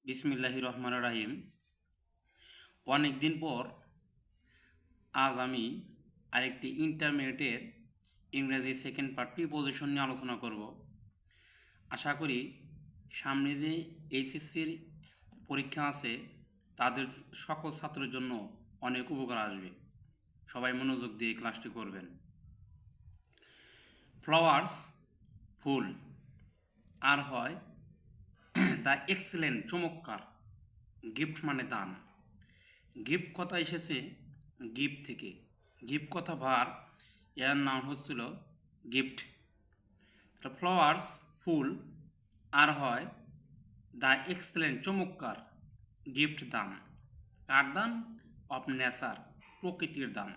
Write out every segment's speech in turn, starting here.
বিসমিল্লাহির রহমানির রহিম। অনেক দিন পর আজ আমি আরেকটি ইন্টারমিডিয়েটের ইংরেজি সেকেন্ড পার্ট প্রিপোজিশন নিয়ে আলোচনা করব। আশা করি সামনে যে এইচএসসির পরীক্ষা আছে তাদের সকল ছাত্রের জন্য অনেক উপকার আসবে। সবাই মনোযোগ দিয়ে ক্লাসটি করবেন। ফ্লাওয়ার্স ফুল, আর হয় দ্য এক্সেলেন্ট চমৎকার, গিফট মানে দান। গিফট কথা এসেছে গিফট থেকে। গিফট কথা ভার, এর নাম হচ্ছিল গিফট। ফ্লাওয়ার্স ফুল, আর হয় দ্য এক্সেলেন্ট চমৎকার, গিফট দান। কার দান? অফ নেচার, প্রকৃতির দান।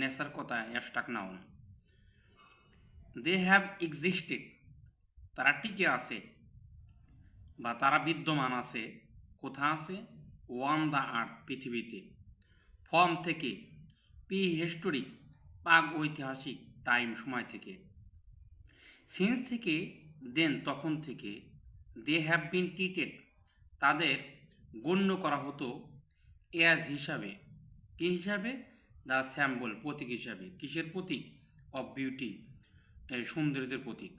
নেচার কথা abstract noun. They have existed, তারা টিকে আছে বা তারা বিদ্যমান আছে। কোথা আছে? ওয়ান দ্য আর্থ, পৃথিবীতে। ফর্ম থেকে, প্রি হিস্টোরিক, প্রাক ঐতিহাসিক টাইম, সময় থেকে। সিন্স থেকে, দেন তখন থেকে। দে হ্যাভ বিন ট্রিটেড, তাদের গণ্য করা হতো অ্যাজ হিসাবে। কী হিসাবে? দ্য স্যাম্বল, প্রতীক হিসাবে। কিসের প্রতীক? অফ বিউটি, সৌন্দর্যের প্রতীক।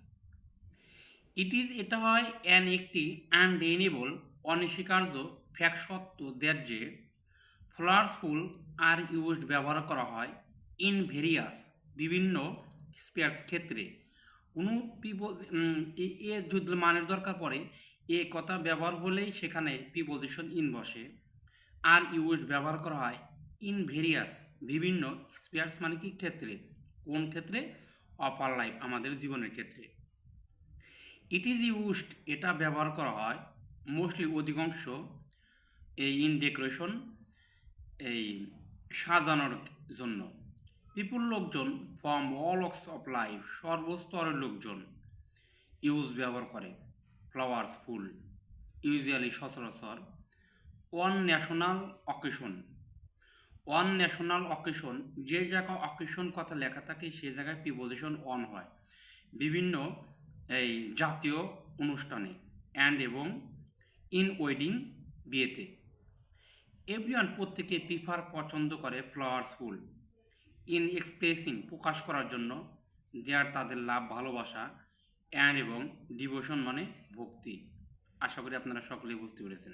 ইট ইজ, এটা হয় অ্যান, একটি আনডেনিয়েবল, অনস্বীকার্য, ফ্যাক্ট, সত্য, দ্যাট যে ফ্লাওয়ার্স ফুল আর ইউজড, ব্যবহার করা হয় ইন ভেরিয়াস, বিভিন্ন স্পেয়ার্স, ক্ষেত্রে। কোনো এ যদি মানের দরকার পড়ে, এ কথা ব্যবহার হলেই সেখানে প্রিপোজিশন ইন বসে। আর ইউজড, ব্যবহার করা হয় ইন ভেরিয়াস, বিভিন্ন স্পেয়ার্স মানে কি? ক্ষেত্রে। কোন ক্ষেত্রে? অফ আর লাইফ, আমাদের জীবনের ক্ষেত্রে। ইট ইজ ইউজড, এটা ব্যবহার করা হয় মোস্টলি, অধিকাংশ, এই ইন ডেকোরেশন, এই সাজানোর জন্য। পিপুল, লোকজন, from all wax of life, সর্বস্তরের লোকজন ইউজ, ব্যবহার করে ফ্লাওয়ার্স ফুল, ইউজুয়ালি, সচরাচর। On national occasion, on national occasion, যে জায়গায় অকেশন কথা লেখা থাকে সে জায়গায় প্রিপোজিশন অন হয় বিভিন্ন এই জাতীয় অনুষ্ঠানে, অ্যান্ড, এবং ইন ওয়েডিং, বিয়েতে। এভরিওয়ান, প্রত্যেকে, প্রিফার, পছন্দ করে ফ্লাওয়ার্স ফুল, ইন এক্সপ্রেসিং, প্রকাশ করার জন্য, দেয়ার, তাদের লাভ, ভালোবাসা, অ্যান্ড, এবং ডিভোশন মানে ভক্তি। আশা করি আপনারা সকলেই বুঝতে পেরেছেন।